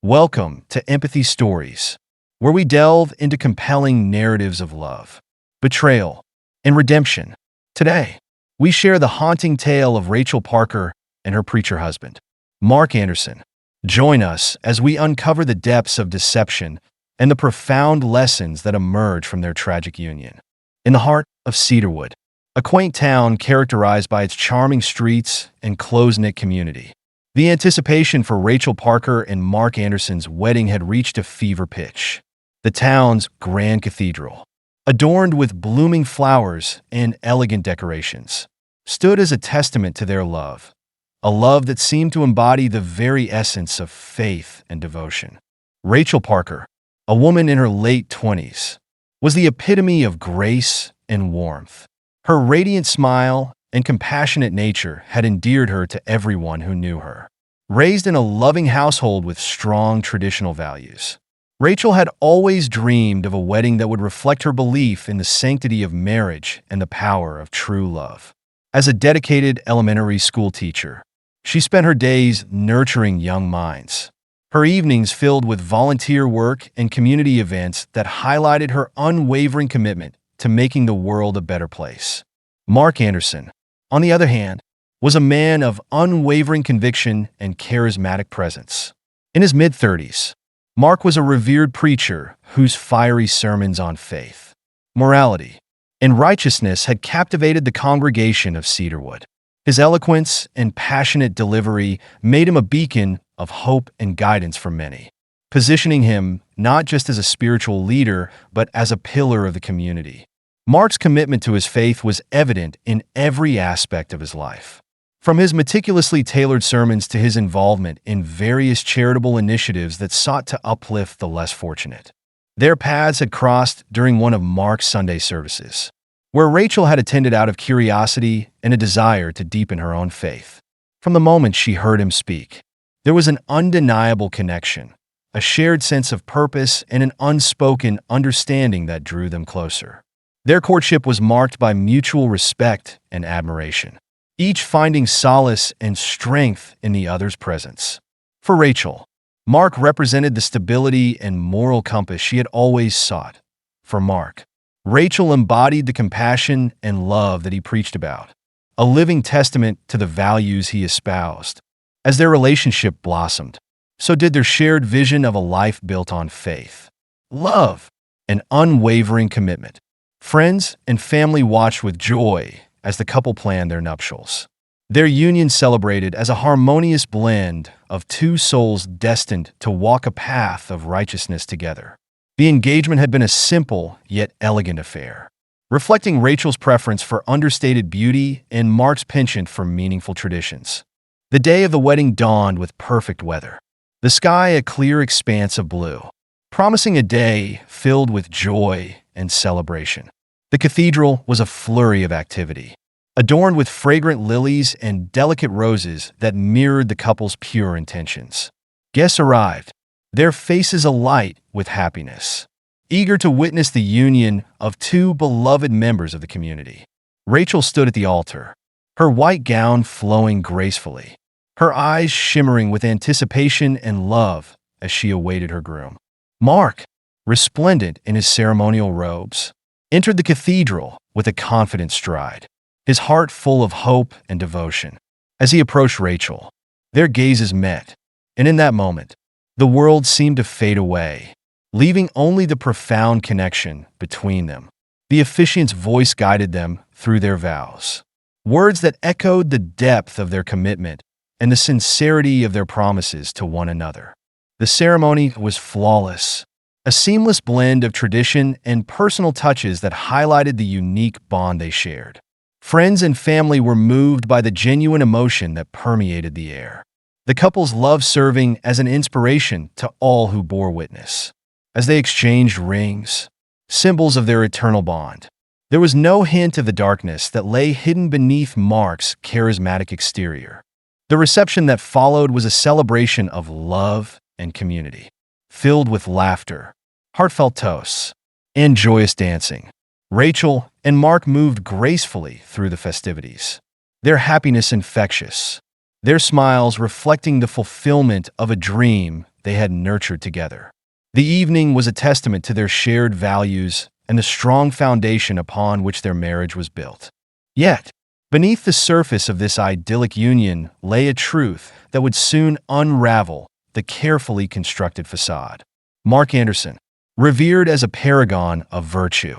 Welcome to Empathy Stories, where we delve into compelling narratives of love, betrayal, and redemption. Today, we share the haunting tale of Rachel Parker and her preacher husband, Mark Anderson. Join us as we uncover the depths of deception and the profound lessons that emerge from their tragic union. In the heart of Cedarwood, a quaint town characterized by its charming streets and close-knit community, the anticipation for Rachel Parker and Mark Anderson's wedding had reached a fever pitch. The town's grand cathedral, adorned with blooming flowers and elegant decorations, stood as a testament to their love, a love that seemed to embody the very essence of faith and devotion. Rachel Parker, a woman in her late 20s, was the epitome of grace and warmth. Her radiant smile and compassionate nature had endeared her to everyone who knew her. Raised in a loving household with strong traditional values, Rachel had always dreamed of a wedding that would reflect her belief in the sanctity of marriage and the power of true love. As a dedicated elementary school teacher, she spent her days nurturing young minds, her evenings filled with volunteer work and community events that highlighted her unwavering commitment to making the world a better place. Mark Anderson, on the other hand, was a man of unwavering conviction and charismatic presence. In his mid-30s, Mark was a revered preacher whose fiery sermons on faith, morality, and righteousness had captivated the congregation of Cedarwood. His eloquence and passionate delivery made him a beacon of hope and guidance for many, positioning him not just as a spiritual leader, but as a pillar of the community. Mark's commitment to his faith was evident in every aspect of his life. From his meticulously tailored sermons to his involvement in various charitable initiatives that sought to uplift the less fortunate. Their paths had crossed during one of Mark's Sunday services, where Rachel had attended out of curiosity and a desire to deepen her own faith. From the moment she heard him speak, there was an undeniable connection, a shared sense of purpose, and an unspoken understanding that drew them closer. Their courtship was marked by mutual respect and admiration, each finding solace and strength in the other's presence. For Rachel, Mark represented the stability and moral compass she had always sought. For Mark, Rachel embodied the compassion and love that he preached about, a living testament to the values he espoused. As their relationship blossomed, so did their shared vision of a life built on faith, love, and unwavering commitment. Friends and family watched with joy as the couple planned their nuptials. Their union celebrated as a harmonious blend of two souls destined to walk a path of righteousness together. The engagement had been a simple yet elegant affair, reflecting Rachel's preference for understated beauty and Mark's penchant for meaningful traditions. The day of the wedding dawned with perfect weather, the sky a clear expanse of blue, promising a day filled with joy and celebration. The cathedral was a flurry of activity, adorned with fragrant lilies and delicate roses that mirrored the couple's pure intentions. Guests arrived, their faces alight with happiness, eager to witness the union of two beloved members of the community. Rachel stood at the altar, her white gown flowing gracefully, her eyes shimmering with anticipation and love as she awaited her groom. Mark, resplendent in his ceremonial robes, entered the cathedral with a confident stride, his heart full of hope and devotion. As he approached Rachel, their gazes met, and in that moment, the world seemed to fade away, leaving only the profound connection between them. The officiant's voice guided them through their vows, words that echoed the depth of their commitment and the sincerity of their promises to one another. The ceremony was flawless, a seamless blend of tradition and personal touches that highlighted the unique bond they shared. Friends and family were moved by the genuine emotion that permeated the air, the couple's love serving as an inspiration to all who bore witness. As they exchanged rings, symbols of their eternal bond, there was no hint of the darkness that lay hidden beneath Mark's charismatic exterior. The reception that followed was a celebration of love and community, filled with laughter, heartfelt toasts, and joyous dancing. Rachel and Mark moved gracefully through the festivities, their happiness infectious, their smiles reflecting the fulfillment of a dream they had nurtured together. The evening was a testament to their shared values and the strong foundation upon which their marriage was built. Yet, beneath the surface of this idyllic union lay a truth that would soon unravel the carefully constructed facade. Mark Anderson, revered as a paragon of virtue,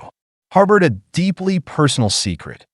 harbored a deeply personal secret,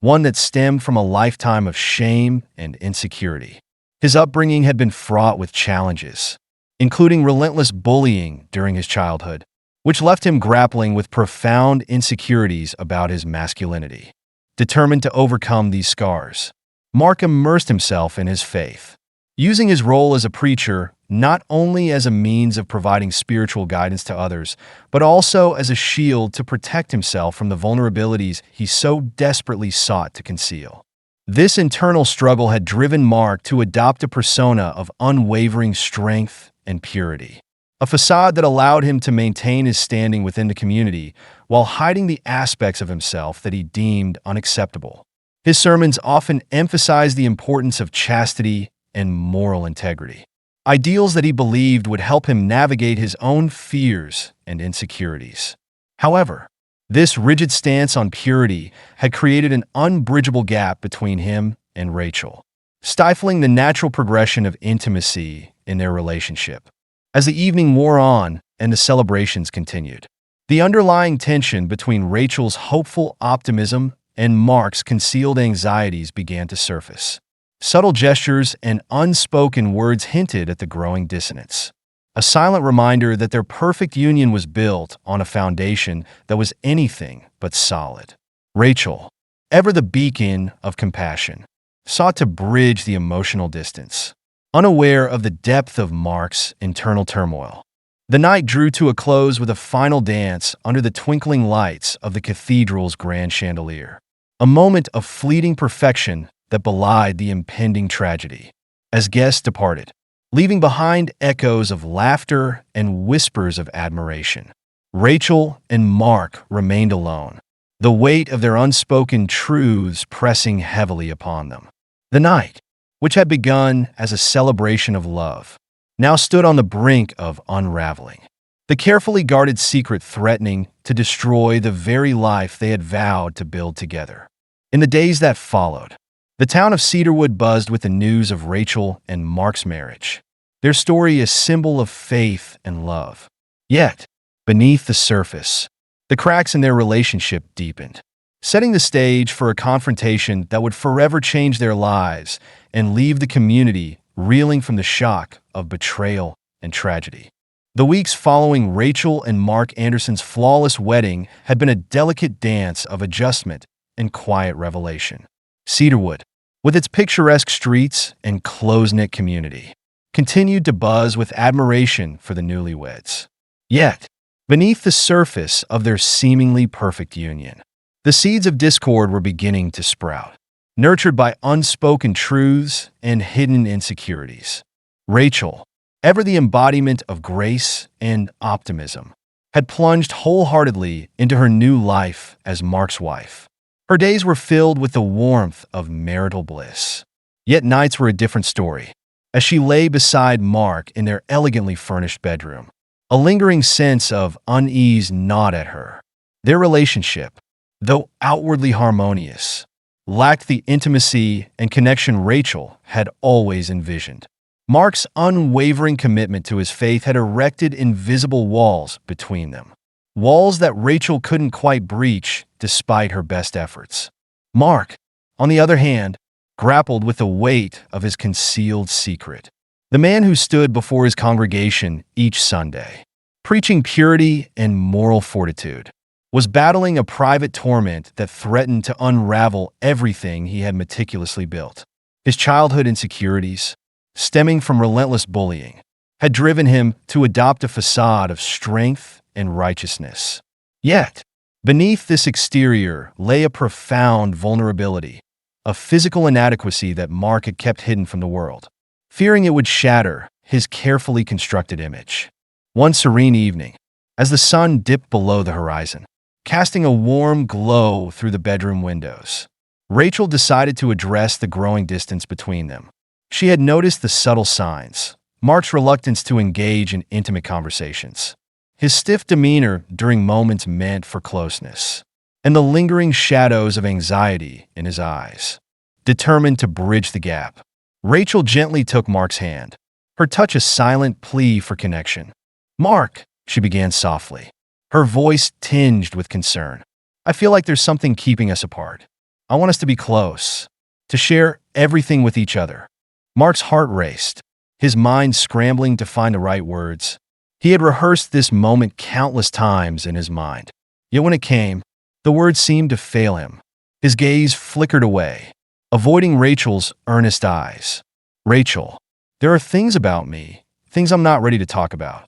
one that stemmed from a lifetime of shame and insecurity. His upbringing had been fraught with challenges, including relentless bullying during his childhood, which left him grappling with profound insecurities about his masculinity. Determined to overcome these scars, Mark immersed himself in his faith, using his role as a preacher not only as a means of providing spiritual guidance to others, but also as a shield to protect himself from the vulnerabilities he so desperately sought to conceal. This internal struggle had driven Mark to adopt a persona of unwavering strength and purity, a facade that allowed him to maintain his standing within the community while hiding the aspects of himself that he deemed unacceptable. His sermons often emphasized the importance of chastity and moral integrity, ideals that he believed would help him navigate his own fears and insecurities. However, this rigid stance on purity had created an unbridgeable gap between him and Rachel, stifling the natural progression of intimacy in their relationship. As the evening wore on and the celebrations continued, the underlying tension between Rachel's hopeful optimism and Mark's concealed anxieties began to surface. Subtle gestures and unspoken words hinted at the growing dissonance, a silent reminder that their perfect union was built on a foundation that was anything but solid. Rachel, ever the beacon of compassion, sought to bridge the emotional distance, unaware of the depth of Mark's internal turmoil. The night drew to a close with a final dance under the twinkling lights of the cathedral's grand chandelier, a moment of fleeting perfection that belied the impending tragedy. As guests departed, leaving behind echoes of laughter and whispers of admiration, Rachel and Mark remained alone, the weight of their unspoken truths pressing heavily upon them. The night, which had begun as a celebration of love, now stood on the brink of unraveling, the carefully guarded secret threatening to destroy the very life they had vowed to build together. In the days that followed, the town of Cedarwood buzzed with the news of Rachel and Mark's marriage, their story a symbol of faith and love. Yet, beneath the surface, the cracks in their relationship deepened, setting the stage for a confrontation that would forever change their lives and leave the community reeling from the shock of betrayal and tragedy. The weeks following Rachel and Mark Anderson's flawless wedding had been a delicate dance of adjustment and quiet revelation. Cedarwood, with its picturesque streets and close-knit community, continued to buzz with admiration for the newlyweds. Yet, beneath the surface of their seemingly perfect union, the seeds of discord were beginning to sprout, nurtured by unspoken truths and hidden insecurities. Rachel, ever the embodiment of grace and optimism, had plunged wholeheartedly into her new life as Mark's wife. Her days were filled with the warmth of marital bliss. Yet nights were a different story. As she lay beside Mark in their elegantly furnished bedroom, a lingering sense of unease gnawed at her. Their relationship, though outwardly harmonious, lacked the intimacy and connection Rachel had always envisioned. Mark's unwavering commitment to his faith had erected invisible walls between them, walls that Rachel couldn't quite breach despite her best efforts. Mark, on the other hand, grappled with the weight of his concealed secret. The man who stood before his congregation each Sunday, preaching purity and moral fortitude, was battling a private torment that threatened to unravel everything he had meticulously built. His childhood insecurities, stemming from relentless bullying, had driven him to adopt a facade of strength and righteousness. Yet, beneath this exterior lay a profound vulnerability, a physical inadequacy that Mark had kept hidden from the world, fearing it would shatter his carefully constructed image. One serene evening, as the sun dipped below the horizon, casting a warm glow through the bedroom windows, Rachel decided to address the growing distance between them. She had noticed the subtle signs, Mark's reluctance to engage in intimate conversations, his stiff demeanor during moments meant for closeness, and the lingering shadows of anxiety in his eyes. Determined to bridge the gap, Rachel gently took Mark's hand, her touch a silent plea for connection. "Mark," she began softly, her voice tinged with concern. "I feel like there's something keeping us apart. I want us to be close, to share everything with each other." Mark's heart raced, his mind scrambling to find the right words. He had rehearsed this moment countless times in his mind. Yet when it came, the words seemed to fail him. His gaze flickered away, avoiding Rachel's earnest eyes. "Rachel, there are things about me, things I'm not ready to talk about."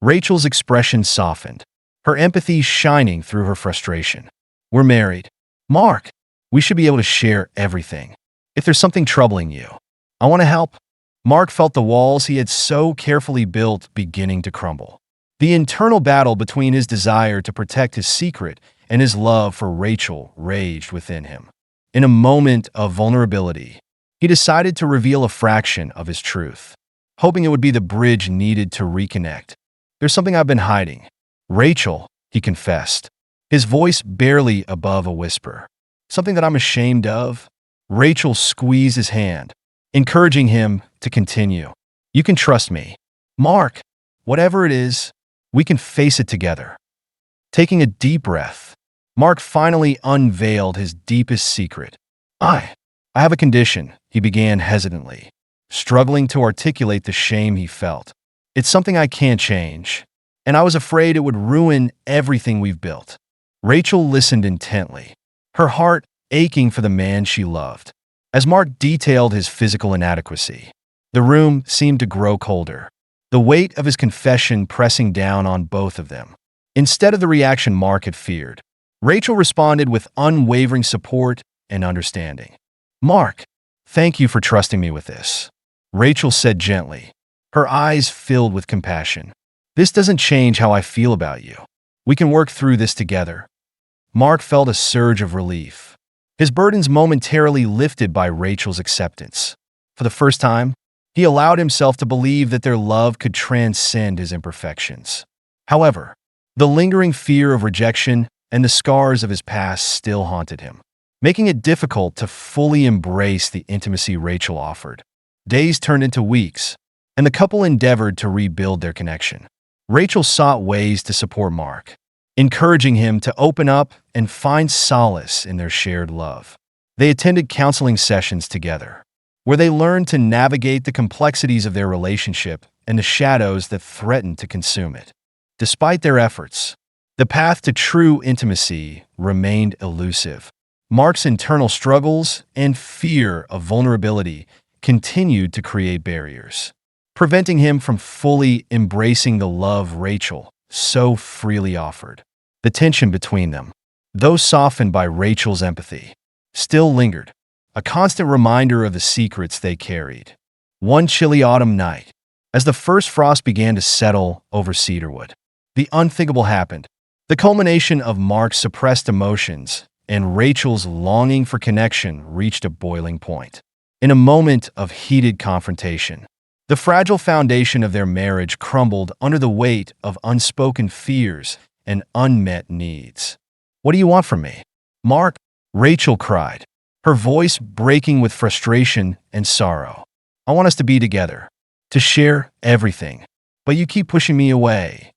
Rachel's expression softened, her empathy shining through her frustration. "We're married. Mark, we should be able to share everything. If there's something troubling you, I want to help." Mark felt the walls he had so carefully built beginning to crumble. The internal battle between his desire to protect his secret and his love for Rachel raged within him. In a moment of vulnerability, he decided to reveal a fraction of his truth, hoping it would be the bridge needed to reconnect. "There's something I've been hiding, Rachel," he confessed, his voice barely above a whisper. "Something that I'm ashamed of." Rachel squeezed his hand, encouraging him to continue. "You can trust me, Mark. Whatever it is, we can face it together." Taking a deep breath, Mark finally unveiled his deepest secret. I have a condition," he began hesitantly, struggling to articulate the shame he felt. "It's something I can't change, and I was afraid it would ruin everything we've built." Rachel listened intently, her heart aching for the man she loved. As Mark detailed his physical inadequacy, the room seemed to grow colder, the weight of his confession pressing down on both of them. Instead of the reaction Mark had feared, Rachel responded with unwavering support and understanding. "Mark, thank you for trusting me with this," Rachel said gently, her eyes filled with compassion. "This doesn't change how I feel about you. We can work through this together." Mark felt a surge of relief, his burdens momentarily lifted by Rachel's acceptance. For the first time, he allowed himself to believe that their love could transcend his imperfections. However, the lingering fear of rejection and the scars of his past still haunted him, making it difficult to fully embrace the intimacy Rachel offered. Days turned into weeks, and the couple endeavored to rebuild their connection. Rachel sought ways to support Mark, encouraging him to open up and find solace in their shared love. They attended counseling sessions together, where they learned to navigate the complexities of their relationship and the shadows that threatened to consume it. Despite their efforts, the path to true intimacy remained elusive. Mark's internal struggles and fear of vulnerability continued to create barriers, preventing him from fully embracing the love Rachel so freely offered. The tension between them, though softened by Rachel's empathy, still lingered, a constant reminder of the secrets they carried. One chilly autumn night, as the first frost began to settle over cedarwood, the unthinkable happened. The culmination of Mark's suppressed emotions and Rachel's longing for connection reached a boiling point. In a moment of heated confrontation, the fragile foundation of their marriage crumbled under the weight of unspoken fears and unmet needs. "What do you want from me, Mark?" Rachel cried, her voice breaking with frustration and sorrow. "I want us to be together, to share everything, but you keep pushing me away."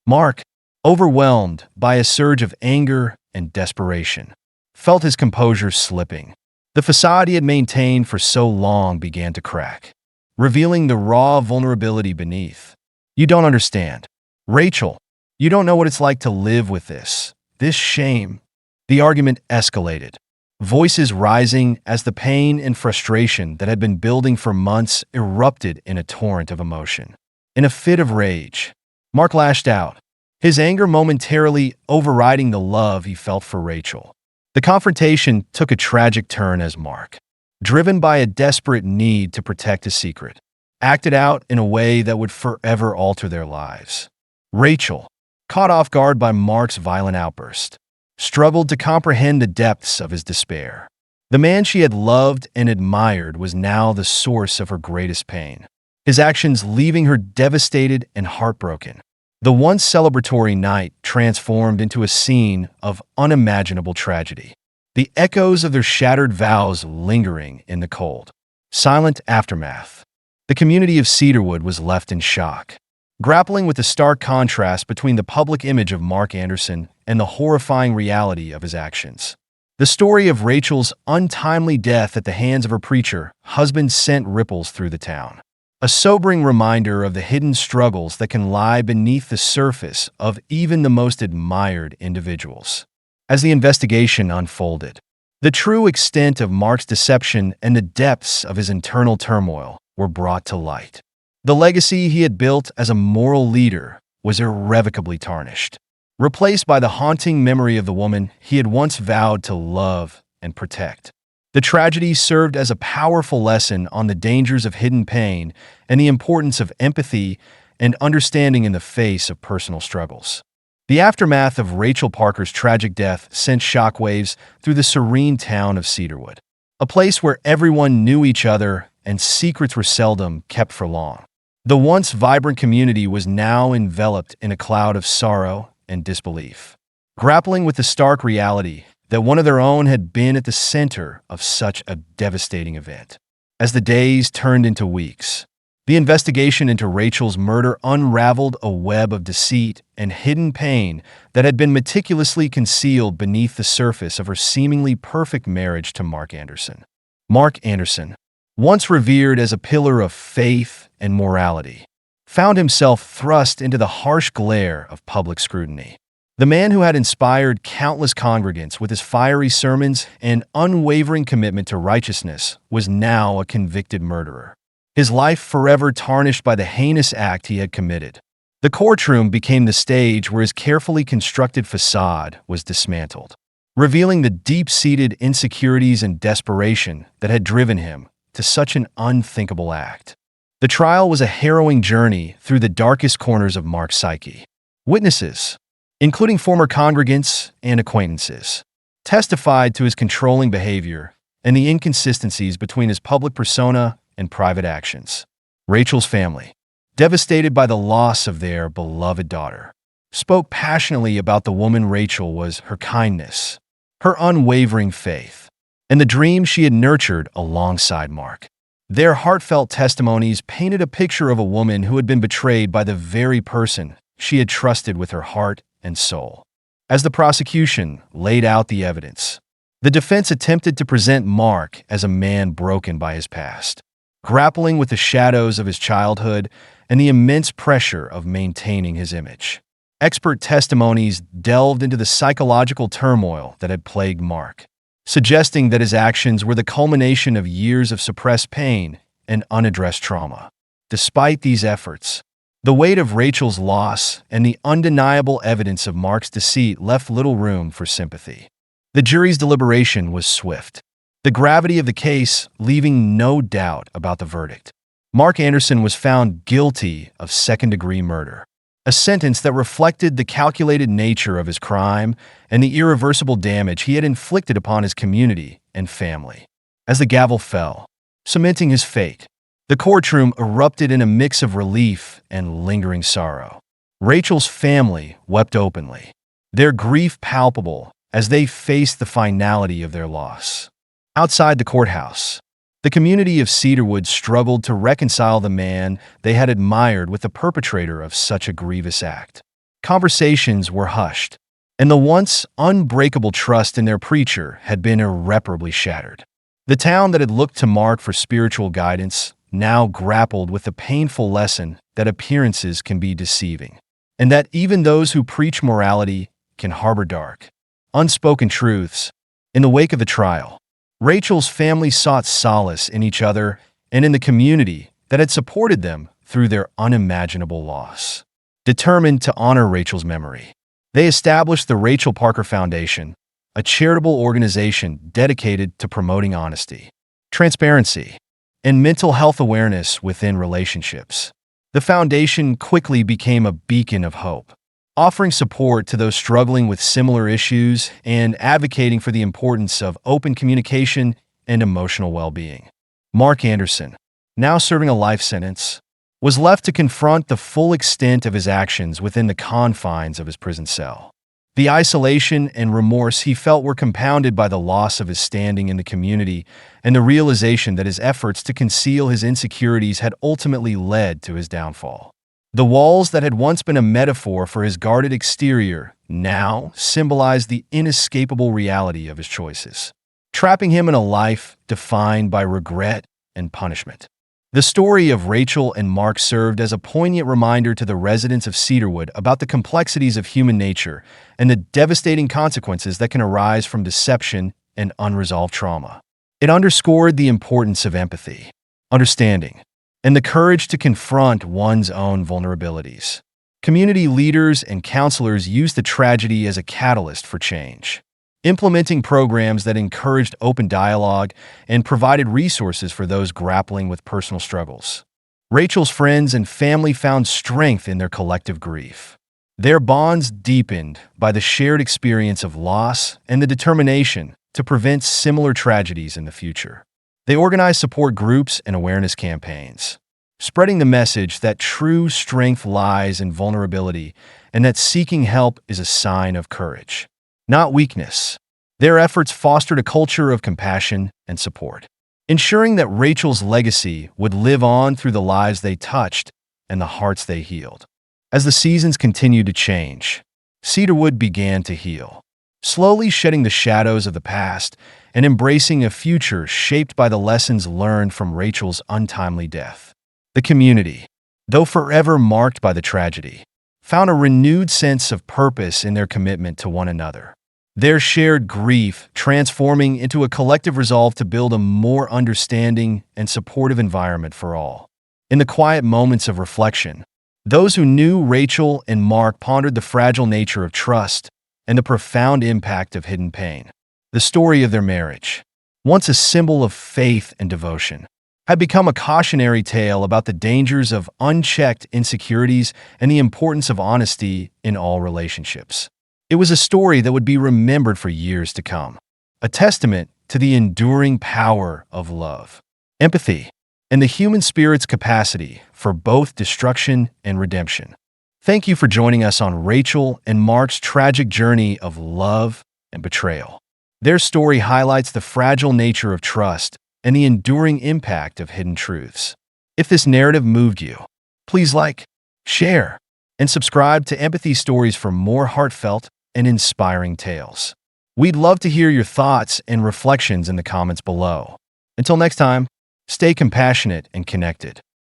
Mark, overwhelmed by a surge of anger and desperation, felt his composure slipping. The facade he had maintained for so long began to crack, revealing the raw vulnerability beneath. "You don't understand, Rachel. You don't know what it's like to live with this shame." The argument escalated, voices rising as the pain and frustration that had been building for months erupted in a torrent of emotion. In a fit of rage, Mark lashed out, his anger momentarily overriding the love he felt for Rachel. The confrontation took a tragic turn as Mark, driven by a desperate need to protect a secret, acted out in a way that would forever alter their lives. Rachel, caught off guard by Mark's violent outburst, struggled to comprehend the depths of his despair. The man she had loved and admired was now the source of her greatest pain. his actions leaving her devastated and heartbroken. The once celebratory night transformed into a scene of unimaginable tragedy, the echoes of their shattered vows lingering in the cold, silent aftermath. The community of Cedarwood was left in shock, grappling with the stark contrast between the public image of Mark Anderson and the horrifying reality of his actions. The story of Rachel's untimely death at the hands of her preacher husband sent ripples through the town, a sobering reminder of the hidden struggles that can lie beneath the surface of even the most admired individuals. As the investigation unfolded, the true extent of Mark's deception and the depths of his internal turmoil were brought to light. The legacy he had built as a moral leader was irrevocably tarnished, replaced by the haunting memory of the woman he had once vowed to love and protect. The tragedy served as a powerful lesson on the dangers of hidden pain and the importance of empathy and understanding in the face of personal struggles. The aftermath of Rachel Parker's tragic death sent shockwaves through the serene town of Cedarwood, a place where everyone knew each other and secrets were seldom kept for long. The once vibrant community was now enveloped in a cloud of sorrow and disbelief, grappling with the stark reality that one of their own had been at the center of such a devastating event. As the days turned into weeks, the investigation into Rachel's murder unraveled a web of deceit and hidden pain that had been meticulously concealed beneath the surface of her seemingly perfect marriage to Mark Anderson. Mark Anderson, once revered as a pillar of faith and morality, found himself thrust into the harsh glare of public scrutiny. The man who had inspired countless congregants with his fiery sermons and unwavering commitment to righteousness was now a convicted murderer, his life forever tarnished by the heinous act he had committed. The courtroom became the stage where his carefully constructed facade was dismantled, revealing the deep-seated insecurities and desperation that had driven him to such an unthinkable act. The trial was a harrowing journey through the darkest corners of Mark's psyche. Witnesses, including former congregants and acquaintances, testified to his controlling behavior and the inconsistencies between his public persona and private actions. Rachel's family, devastated by the loss of their beloved daughter, spoke passionately about the woman Rachel was, her kindness, her unwavering faith, and the dream she had nurtured alongside Mark. Their heartfelt testimonies painted a picture of a woman who had been betrayed by the very person she had trusted with her heart and soul. As the prosecution laid out the evidence, the defense attempted to present Mark as a man broken by his past, grappling with the shadows of his childhood and the immense pressure of maintaining his image. Expert testimonies delved into the psychological turmoil that had plagued Mark, suggesting that his actions were the culmination of years of suppressed pain and unaddressed trauma. Despite these efforts, the weight of Rachel's loss and the undeniable evidence of Mark's deceit left little room for sympathy. The jury's deliberation was swift, the gravity of the case leaving no doubt about the verdict. Mark Anderson was found guilty of second-degree murder, a sentence that reflected the calculated nature of his crime and the irreversible damage he had inflicted upon his community and family. As the gavel fell, cementing his fate, the courtroom erupted in a mix of relief and lingering sorrow. Rachel's family wept openly, their grief palpable as they faced the finality of their loss. Outside the courthouse, the community of Cedarwood struggled to reconcile the man they had admired with the perpetrator of such a grievous act. Conversations were hushed, and the once unbreakable trust in their preacher had been irreparably shattered. The town that had looked to Mark for spiritual guidance now grappled with the painful lesson that appearances can be deceiving, and that even those who preach morality can harbor dark, unspoken truths. In the wake of the trial, Rachel's family sought solace in each other and in the community that had supported them through their unimaginable loss. Determined to honor Rachel's memory, they established the Rachel Parker Foundation, a charitable organization dedicated to promoting honesty, transparency, and mental health awareness within relationships. The foundation quickly became a beacon of hope, offering support to those struggling with similar issues and advocating for the importance of open communication and emotional well-being. Mark Anderson, now serving a life sentence, was left to confront the full extent of his actions within the confines of his prison cell. The isolation and remorse he felt were compounded by the loss of his standing in the community and the realization that his efforts to conceal his insecurities had ultimately led to his downfall. The walls that had once been a metaphor for his guarded exterior now symbolized the inescapable reality of his choices, trapping him in a life defined by regret and punishment. The story of Rachel and Mark served as a poignant reminder to the residents of Cedarwood about the complexities of human nature and the devastating consequences that can arise from deception and unresolved trauma. It underscored the importance of empathy, understanding, and the courage to confront one's own vulnerabilities. Community leaders and counselors used the tragedy as a catalyst for change, implementing programs that encouraged open dialogue and provided resources for those grappling with personal struggles. Rachel's friends and family found strength in their collective grief. Their bonds deepened by the shared experience of loss and the determination to prevent similar tragedies in the future. They organized support groups and awareness campaigns, spreading the message that true strength lies in vulnerability and that seeking help is a sign of courage, not weakness. Their efforts fostered a culture of compassion and support, ensuring that Rachel's legacy would live on through the lives they touched and the hearts they healed. As the seasons continued to change, Cedarwood began to heal, slowly shedding the shadows of the past and embracing a future shaped by the lessons learned from Rachel's untimely death. The community, though forever marked by the tragedy, found a renewed sense of purpose in their commitment to one another, their shared grief transforming into a collective resolve to build a more understanding and supportive environment for all. In the quiet moments of reflection, those who knew Rachel and Mark pondered the fragile nature of trust and the profound impact of hidden pain. The story of their marriage, once a symbol of faith and devotion, had become a cautionary tale about the dangers of unchecked insecurities and the importance of honesty in all relationships. It was a story that would be remembered for years to come, a testament to the enduring power of love, empathy, and the human spirit's capacity for both destruction and redemption. Thank you for joining us on Rachel and Mark's tragic journey of love and betrayal. Their story highlights the fragile nature of trust and the enduring impact of hidden truths. If this narrative moved you, please like, share, and subscribe to Empathy Stories for more heartfelt and inspiring tales. We'd love to hear your thoughts and reflections in the comments below. Until next time, stay compassionate and connected.